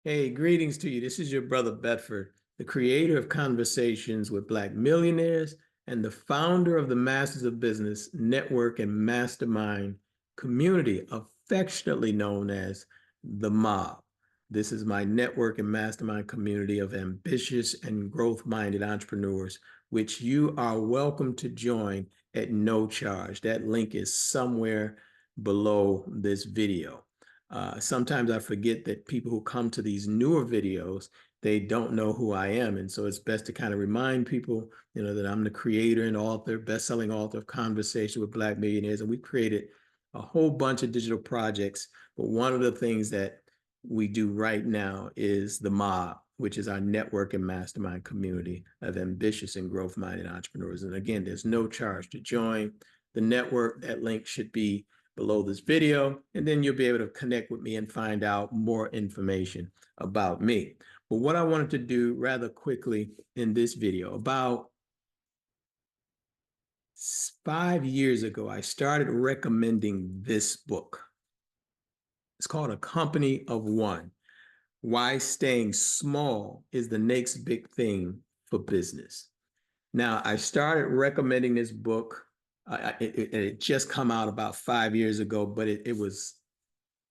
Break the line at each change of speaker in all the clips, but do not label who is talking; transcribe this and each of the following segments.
Hey, greetings to you. This is your brother Bedford, the creator of Conversations with Black Millionaires and the founder of the Masters of Business Network and Mastermind community, affectionately known as the Mob. This is my network and mastermind community of ambitious and growth-minded entrepreneurs, which you are welcome to join at no charge. That link is somewhere below this video. Sometimes I forget that people who come to these newer videos, they don't know who I am. And so it's best to kind of remind people, that I'm the creator and author, best-selling author of Conversation with Black Millionaires. And we've created a whole bunch of digital projects. But one of the things that we do right now is the Mob, which is our network and mastermind community of ambitious and growth-minded entrepreneurs. And again, there's no charge to join the network. That link should be below this video, and then you'll be able to connect with me and find out more information about me. But what I wanted to do rather quickly in this video, about 5 years ago, I started recommending this book. It's called A Company of One: Why Staying Small is the Next Big Thing for Business. Now, I started recommending this book. It just come out about 5 years ago, but it was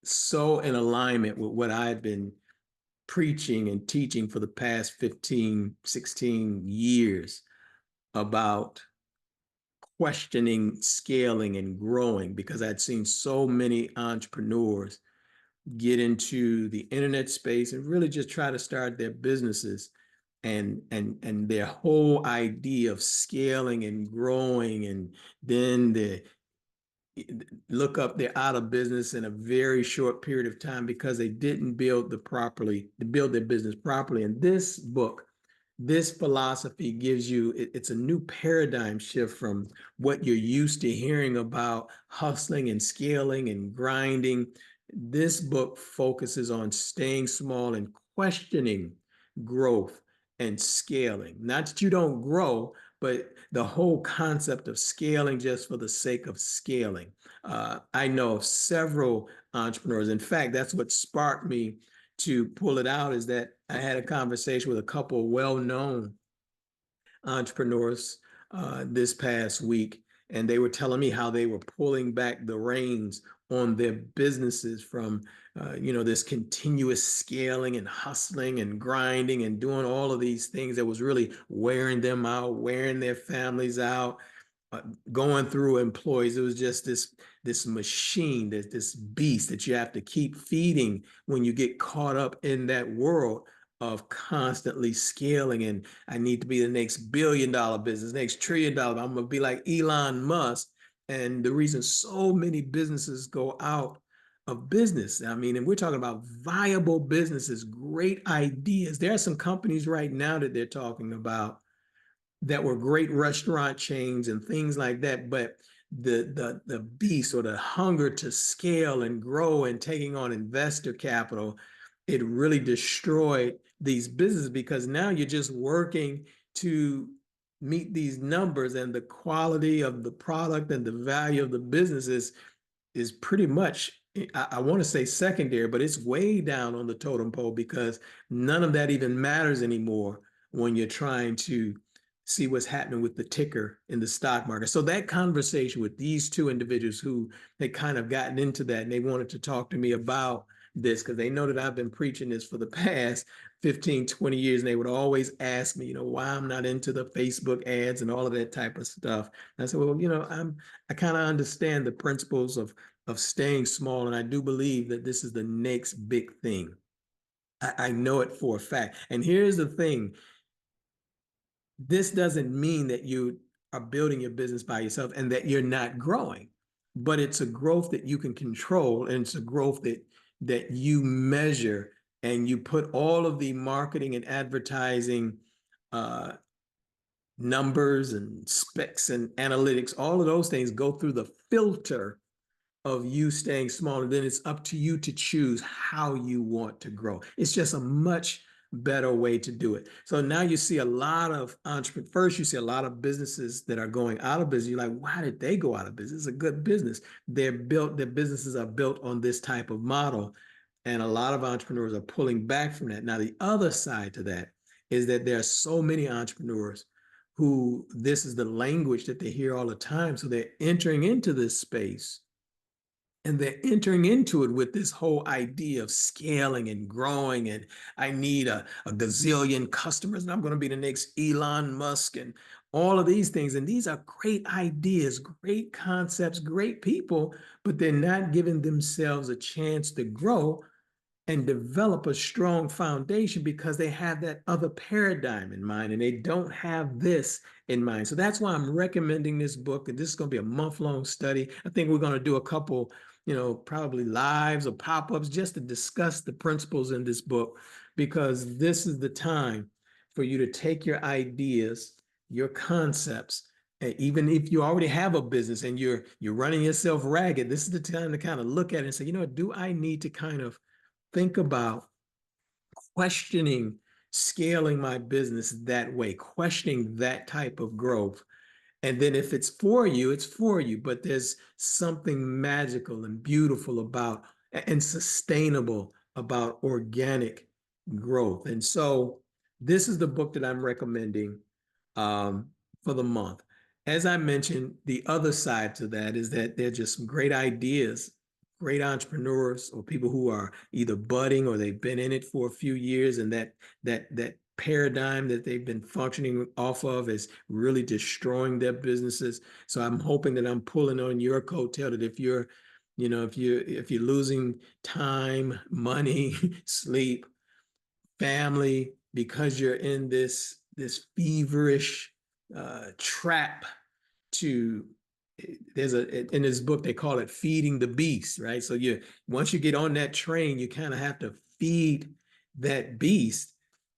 so in alignment with what I've been preaching and teaching for the past 15, 16 years about questioning, scaling, and growing, because I'd seen so many entrepreneurs get into the internet space and really just try to start their businesses, and their whole idea of scaling and growing, and then the look up they're out of business in a very short period of time because they didn't build their business properly. And this book, this philosophy gives you, it's a new paradigm shift from what you're used to hearing about hustling and scaling and grinding. This book focuses on staying small and questioning growth and scaling. Not that you don't grow, but the whole concept of scaling just for the sake of scaling. I know of several entrepreneurs. In fact, that's what sparked me to pull it out, is that I had a conversation with a couple of well-known entrepreneurs this past week, and they were telling me how they were pulling back the reins on their businesses from this continuous scaling and hustling and grinding and doing all of these things that was really wearing them out, wearing their families out, going through employees. It was just this machine, this beast that you have to keep feeding when you get caught up in that world of constantly scaling. And I need to be the next billion-dollar business, next trillion-dollar. I'm gonna be like Elon Musk. And the reason so many businesses go out of business, I mean, and we're talking about viable businesses, great ideas. There are some companies right now that they're talking about that were great restaurant chains and things like that, but the beast, or the hunger to scale and grow and taking on investor capital, it really destroyed these businesses, because now you're just working to meet these numbers, and the quality of the product and the value of the business is pretty much, I want to say secondary, but it's way down on the totem pole, because none of that even matters anymore when you're trying to see what's happening with the ticker in the stock market. So that conversation with these two individuals who had kind of gotten into that, and they wanted to talk to me about this because they know that I've been preaching this for the past 15, 20 years. And they would always ask me, why I'm not into the Facebook ads and all of that type of stuff. And I said, well, I kind of understand the principles of staying small. And I do believe that this is the next big thing. I know it for a fact. And here's the thing. This doesn't mean that you are building your business by yourself and that you're not growing, but it's a growth that you can control, and it's a growth that you measure, and you put all of the marketing and advertising numbers and specs and analytics, all of those things go through the filter of you staying small, and then it's up to you to choose how you want to grow. It's just a much better way to do it. So now you see a lot of entrepreneurs. First, you see a lot of businesses that are going out of business. You're like, why did they go out of business? It's a good business. Their businesses are built on this type of model. And a lot of entrepreneurs are pulling back from that. Now, the other side to that is that there are so many entrepreneurs who this is the language that they hear all the time. So they're entering into this space and they're entering into it with this whole idea of scaling and growing. And I need a gazillion customers, and I'm going to be the next Elon Musk and all of these things. And these are great ideas, great concepts, great people, but they're not giving themselves a chance to grow and develop a strong foundation because they have that other paradigm in mind and they don't have this in mind. So that's why I'm recommending this book. And this is going to be a month-long study. I think we're going to do a couple, probably lives or pop-ups just to discuss the principles in this book, because this is the time for you to take your ideas, your concepts, and even if you already have a business and you're running yourself ragged, this is the time to kind of look at it and say, do I need to kind of think about questioning scaling my business that way, questioning that type of growth. And then if it's for you, it's for you. But there's something magical and beautiful about and sustainable about organic growth. And so this is the book that I'm recommending um, for the month. As I mentioned, the other side to that is that there are just some great ideas, great entrepreneurs or people who are either budding or they've been in it for a few years, and that paradigm that they've been functioning off of is really destroying their businesses. So I'm hoping that I'm pulling on your coattail, that if you're, if you're losing time, money, sleep, family, because you're in this feverish trap to, there's in this book they call it feeding the beast, right? So once you get on that train, you kind of have to feed that beast,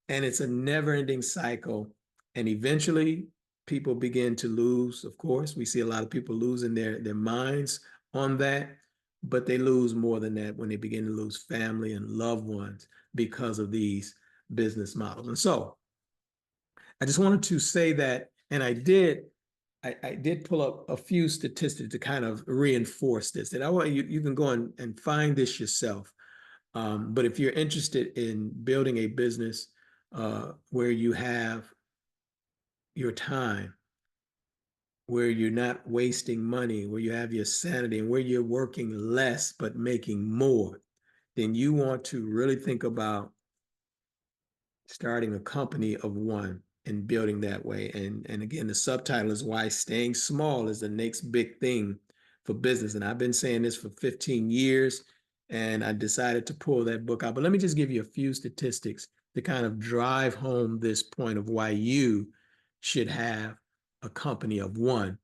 and it's a never-ending cycle. And eventually people begin to lose. Of course, we see a lot of people losing their minds on that, but they lose more than that when they begin to lose family and loved ones because of these business models. And so I just wanted to say that, and I did pull up a few statistics to kind of reinforce this. And I want you can go and find this yourself. But if you're interested in building a business where you have your time, where you're not wasting money, where you have your sanity, and where you're working less but making more, then you want to really think about starting a company of one and building that way. And again, the subtitle is Why Staying Small is the Next Big Thing for Business. And I've been saying this for 15 years, and I decided to pull that book out. But let me just give you a few statistics to kind of drive home this point of why you should have a company of one,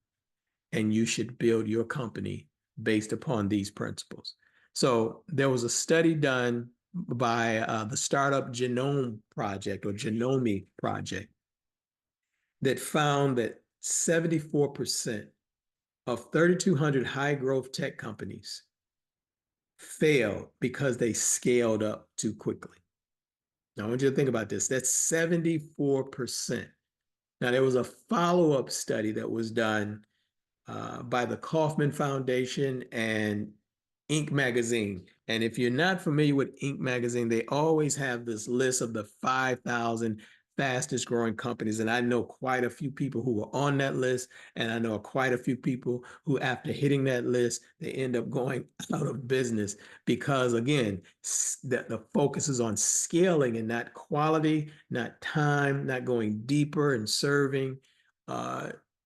and you should build your company based upon these principles. So there was a study done by the Startup Genome Project or Genome Project that found that 74% of 3,200 high growth tech companies failed because they scaled up too quickly. Now, I want you to think about this. That's 74%. Now, there was a follow-up study that was done by the Kauffman Foundation and Inc. magazine. And if you're not familiar with Inc. magazine, they always have this list of the 5,000 fastest growing companies. And I know quite a few people who were on that list. And I know quite a few people who, after hitting that list, they end up going out of business because, again, the focus is on scaling and not quality, not time, not going deeper and serving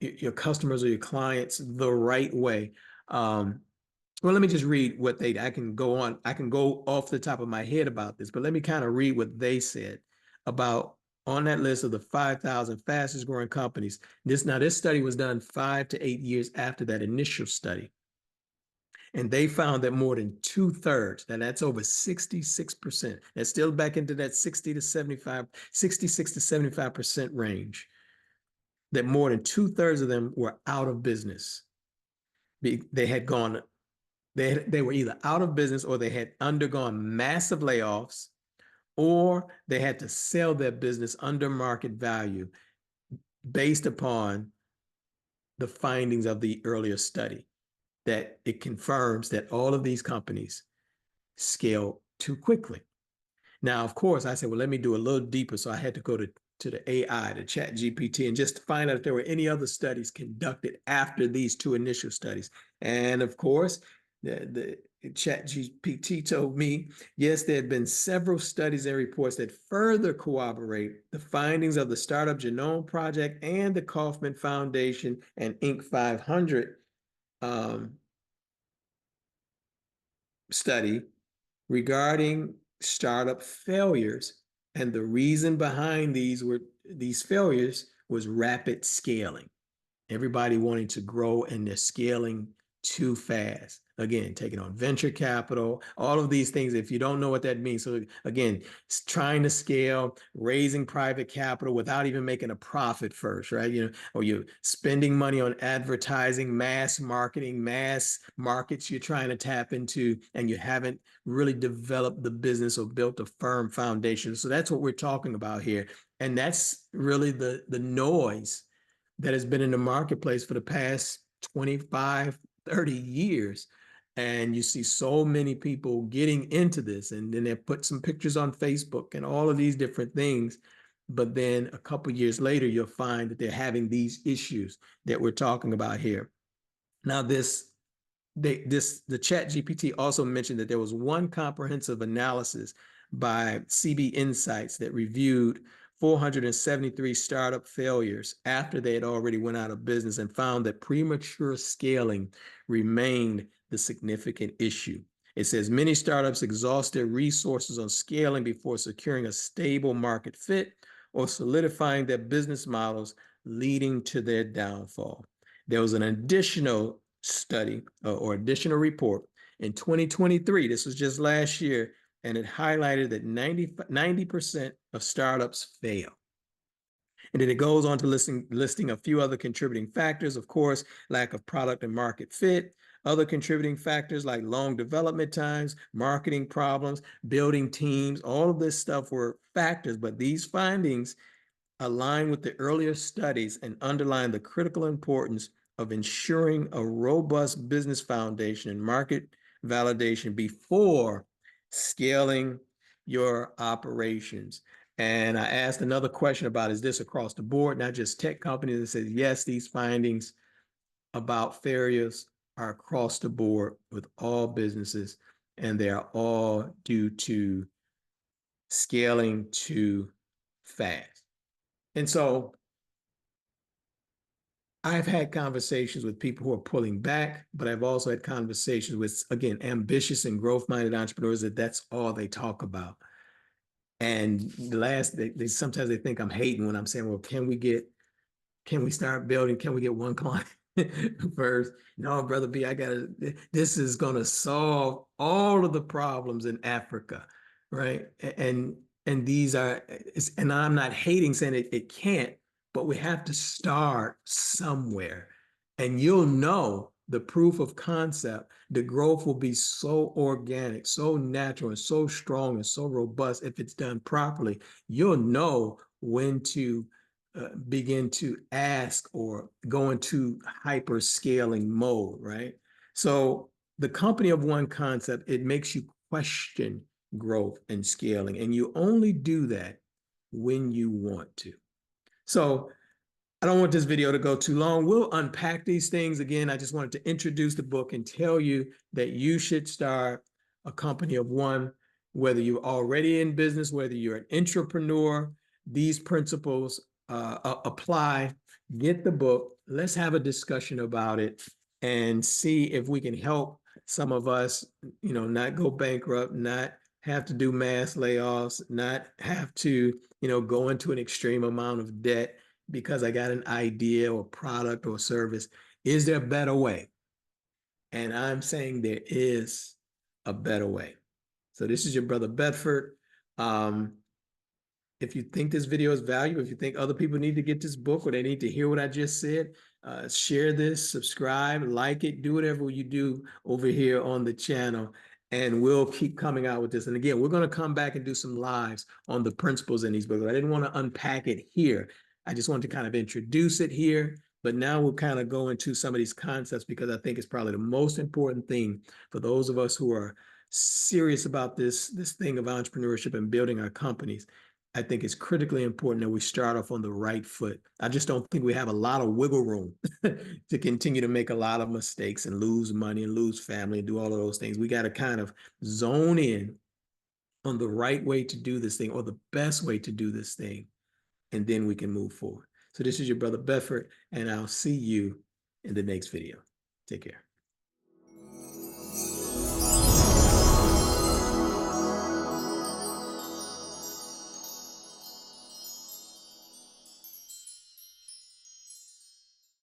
your customers or your clients the right way. Well, let me just read what I can go off the top of my head about this, but let me kind of read what they said about on that list of the 5,000 fastest growing companies. This study was done 5 to 8 years after that initial study. And they found that more than 2/3, and that's over 66%, that's still back into that 66 to 75% range, that more than 2/3 of them were out of business. They had gone they were either out of business or they had undergone massive layoffs, or they had to sell their business under market value based upon the findings of the earlier study, that it confirms that all of these companies scale too quickly. Now, of course, I said, well, let me do a little deeper. So I had to go to the AI, the Chat GPT, and just find out if there were any other studies conducted after these two initial studies. And of course, the Chat GPT told me, yes, there had been several studies and reports that further corroborate the findings of the Startup Genome Project and the Kauffman Foundation and Inc. 500 study regarding startup failures. And the reason behind these failures was rapid scaling. Everybody wanting to grow and they're scaling too fast. Again, taking on venture capital, all of these things, if you don't know what that means. So again, trying to scale, raising private capital without even making a profit first, right? Or you're spending money on advertising, mass marketing, mass markets you're trying to tap into, and you haven't really developed the business or built a firm foundation. So that's what we're talking about here. And that's really the noise that has been in the marketplace for the past 25, 30 years. And you see so many people getting into this, and then they put some pictures on Facebook and all of these different things. But then a couple of years later, you'll find that they're having these issues that we're talking about here. Now, the Chat GPT also mentioned that there was one comprehensive analysis by CB Insights that reviewed 473 startup failures after they had already went out of business and found that premature scaling remained the significant issue. It says many startups exhaust their resources on scaling before securing a stable market fit or solidifying their business models, leading to their downfall. There was an additional study or additional report in 2023, this was just last year, and it highlighted that 90% of startups fail. And then it goes on to listing a few other contributing factors, of course, lack of product and market fit, other contributing factors like long development times, marketing problems, building teams, all of this stuff were factors, but these findings align with the earlier studies and underline the critical importance of ensuring a robust business foundation and market validation before scaling your operations. And I asked another question about, is this across the board, not just tech companies? That says, yes, these findings about failures are across the board with all businesses, and they are all due to scaling too fast. And so I've had conversations with people who are pulling back, but I've also had conversations with, again, ambitious and growth-minded entrepreneurs that's all they talk about. And they sometimes they think I'm hating when I'm saying, well, can we start building? Can we get one client first? No, brother B, this is going to solve all of the problems in Africa, right? And these are, and I'm not hating saying it can't, but we have to start somewhere. And you'll know the proof of concept, the growth will be so organic, so natural, and so strong and so robust if it's done properly. You'll know when to begin to ask or go into hyper scaling mode, right? So the company of one concept, it makes you question growth and scaling, and you only do that when you want to. So I don't want this video to go too long. We'll unpack these things. Again, I just wanted to introduce the book and tell you that you should start a company of one, whether you're already in business, whether you're an entrepreneur. These principles apply. Get the book. Let's have a discussion about it and see if we can help some of us, not go bankrupt, not have to do mass layoffs, not have to, go into an extreme amount of debt because I got an idea or product or service. Is there a better way? And I'm saying there is a better way. So this is your brother Bedford. If you think this video is valuable, if you think other people need to get this book or they need to hear what I just said, share this, subscribe, like it, do whatever you do over here on the channel, and we'll keep coming out with this. And again, we're going to come back and do some lives on the principles in these books. I didn't want to unpack it here. I just wanted to kind of introduce it here, but now we'll kind of go into some of these concepts because I think it's probably the most important thing for those of us who are serious about this thing of entrepreneurship and building our companies, I think it's critically important that we start off on the right foot. I just don't think we have a lot of wiggle room to continue to make a lot of mistakes and lose money and lose family and do all of those things. We got to kind of zone in on the right way to do this thing or the best way to do this thing, and then we can move forward. So this is your brother Bedford, and I'll see you in the next video. Take care.